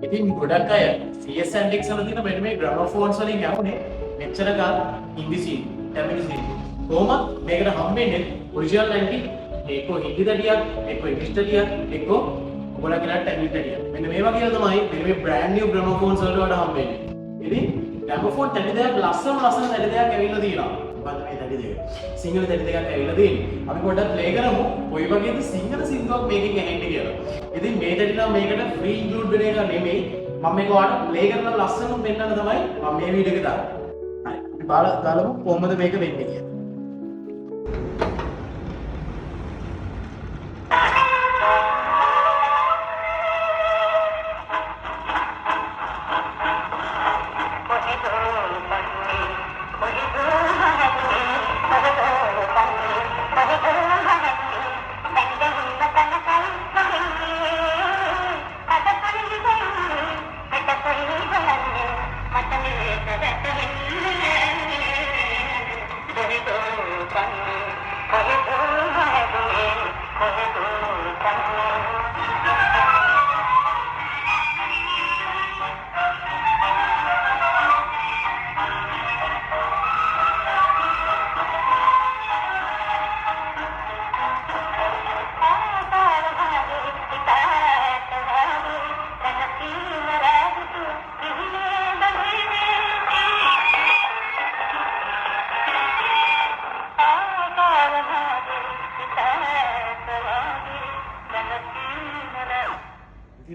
ඉතින් ගොඩක් අය CS Antics වල තියෙන මෙන්න මේ ග්‍රැමෆෝන්ස් වලින් යවුනේ මෙච්චර කාල හින්දි සීන්, තමිල් සීන්. කොහොමද මේකට හම්බෙන්නේ ඔරිජිනල් ඇන්ටික් එක්ක හින්දි තඩියක්, එක්ක ඉංග්‍රීසි තඩියක්, එක්ක ඔයගොල්ලෝ කියන තමිල් තඩියක්. මෙන්න මේ වගේ තමයි මේ බ්‍රෑන්ඩ් නිව් ග්‍රැමෆෝන්ස් වලට හම්බෙන්නේ. ඉතින් ග්‍රැමෆෝන් තඩි දෙකක් ලස්සන තඩි දෙකක් ඇවිල්ලා තියෙනවා. මොකද්ද මේ තඩි දෙක? සිංහල තඩි දෙකක් ඇවිල්ලා තියෙන්නේ. අපි පොඩ්ඩක් ප්ලේ කරමු. කොයි වගේද සිංහල සින්දුවක් මේකෙන් ඇහෙන්නේ කියලා. ඉතින් මේ තඩි නම් මේකට ෆ්‍රී ඉන්ක්ලූඩ් වෙන එක නෙමෙයි. මම මේක ඔයාලට ප්ලේ කරලා ලස්සනම පෙන්නන්න තමයි මම මේ වීඩියෝ එක දාන්නේ. හරි. අපි බලමු කොහොමද මේක වෙන්නේ කියලා.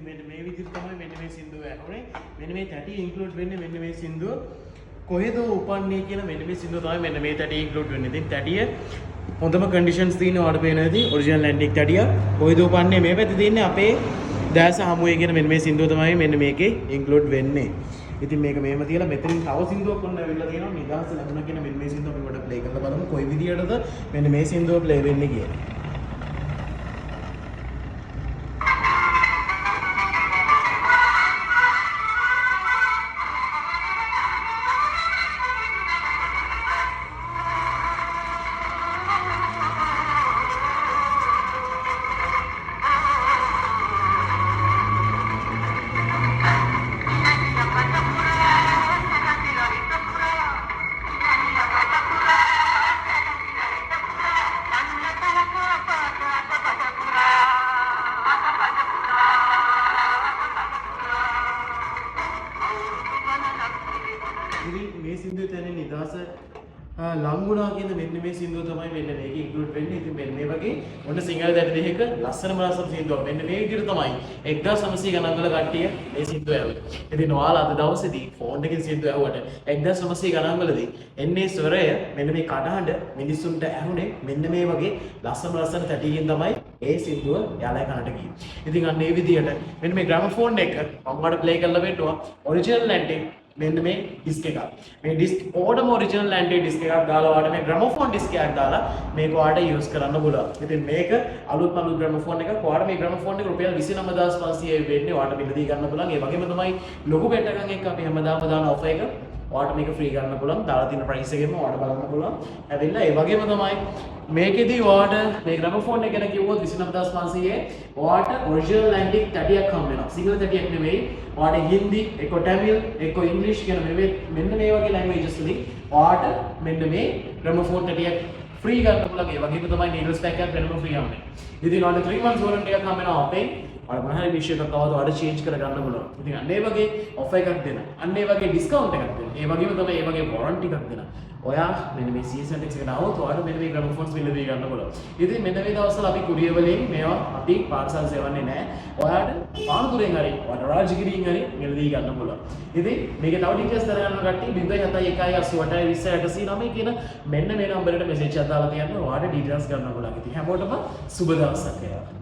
මෙන්න මේ විදිහට තමයි මෙන්න මේ සින්දුව ඇහුනේ. මෙන්න මේ තැටි ඉන්ක්ලූඩ් වෙන්නේ මෙන්න මේ සින්දුව කොහෙද උපන්නේ කියන මෙන්න මේ සින්දුව තමයි මෙන්න මේ තැටි ඉන්ක්ලූඩ් වෙන්නේ. ඉතින් තැටිය හොඳම කන්ඩිෂන්ස් තියෙන ඔයාලට පේන ඇති ඔරිජිනල් ඇන්ටික් තැටිය. කොහෙද උපන්නේ මේ පැත්තේ තියෙන්නේ අපේ දැස හමුවේ කියන මෙන්න මේ සින්දුව තමයි මෙන්න මේකේ ඉන්ක්ලූඩ් වෙන්නේ. ඉතින් මේක මෙහෙම තියලා මෙතනින් තව සින්දුවක් ඔන්න ඇවිල්ලා තියෙනවා නිදහස ලැබුණා කියන මෙන්න මේ සින්දුව අපි කොට ප්ලේ කරලා බලමු කොයි විදියටද මෙන්න මේ සින්දුව ප්ලේ වෙන්නේ කියලා. මේ සින්දුවේ තියෙන නිදහස ලංගුණා කියන මෙන්න මේ සින්දුව තමයි මෙන්න මේක ඉන්ක්ලූඩ් වෙන්නේ. ඉතින් මෙන්න මේ වගේ ඔන්න සිංහල දැට දෙකක ලස්සනම ලස්සන සින්දුවක්. මෙන්න මේ විදිහට තමයි 1900 ගණන් වල කට්ටිය මේ සින්දුව ඇහුවේ. ඉතින් ඔයාලා අද දවසේදී ෆෝන් එකකින් සින්දුව ඇහුවට 1900 ගණන් වලදී එන්නේ ස්වරය මෙන්න මේ කඩහඬ මිනිස්සුන්ට ඇහුනේ මෙන්න මේ වගේ ලස්සන තැටියකින් තමයි ඒ සින්දුව යාලා කනට ගියේ. ඉතින් අන්න ඒ විදිහට මෙන්න මේ ග්‍රැමෆෝන් එක මම ඔයාලට ප්ලේ කරලා පෙන්නුවා ඔරිජිනල් ඇන්ටික් මෙන්න මේ ඩිස්ක් එක. මේ ඩිස්ක් ඕඩම ඔරිජිනල් ඇන්ටික් ඩිස්ක් එකක් දාලා ඔයාලට මේ ග්‍රැමෆෝන් ඩිස්ක් එකක් දාලා මේක ඔයාලට යූස් කරන්න පුළුවන්. ඉතින් මේක අලුත් ග්‍රැමෆෝන් එකක්. ඔයාලට මේ ග්‍රැමෆෝන් එක රුපියල් 29500 වෙන්නේ. ඔයාලට බිල දී ගන්න පුළුවන්. ඒ වගේම තමයි ලොකු බෙට් එකක් එක්ක අපි හැමදාම දාන ඔෆර් එක ඔයාලට මේක ෆ්‍රී ගන්න පුළුවන්. දාලා තියෙන ප්‍රයිස් එකෙම ඔයාලට බලන්න පුළුවන්. ඇවිල්ලා ඒ වගේම තමයි මේකෙදී ඔයාලට මේ ග්‍රැමෆෝන් එක ගැන කිව්වොත් 29500 ඔයාලට ඔරිජිනල් ඇන්ටික් තැටියක් හම්බ වෙනවා. සිංහල තැටියක් නෙවෙයි. ඔයාලට හින්දි, එක්ක තමිල්, එක්ක ඉංග්‍රීසි කියන මෙන්න මේ වගේ ලැන්ග්වේජස් වලින් ඔයාලට මෙන්න මේ ග්‍රැමෆෝන් තැටියක් ෆ්‍රී ගන්න පුළුවන්. ඒ වගේම තමයි නීඩල්ස් පැක් එකක් වෙනම ෆ්‍රී හම්බෙන්නේ. ඉතින් ඔයාලට 3 months warranty එකක් හම්බ වෙනවා අපෙන්. ඔයාලා මොන හරි විෂය එකක් ආවද ඔයාලට චේන්ජ් කරගන්න පුළුවන්. ඉතින් අන්න ඒ වගේ ඔෆර් එකක් දෙන. අන්න ඒ වගේ ඩිස්කවුන්ට් එකක් දෙන. ඒ වගේම තමයි ඒ වගේ warranty එකක් දෙන. ඔයා මෙන්න මේ CS Antics එකට આવොත් ඔයාලට මෙන්න මේ ග්‍රැමෆෝන්ස් බිල් දී ගන්න පුළුවන්. ඉතින් මෙන්න මේ දවස්වල අපි කුරියර් වලින් මේවා අපි පාර්සල් සෙවන්නේ නැහැ. ඔයාලට පානතුරෙන් හරි ඔයාලට රාජගිරියෙන් හරි මෙන්න දී ගන්න පුළුවන්. ඉතින් මේකේ තව ඩීටේල්ස් දැනගන්න කට්ටිය 07188809 කියන මෙන්න මේ නම්බරයට මෙසේජ් එකක් දාලා තියන්න ඔයාලට ඩීටේල්ස් ගන්න පුළුවන්. ඉතින් හැමෝටම සුබ දවසක් වේවා.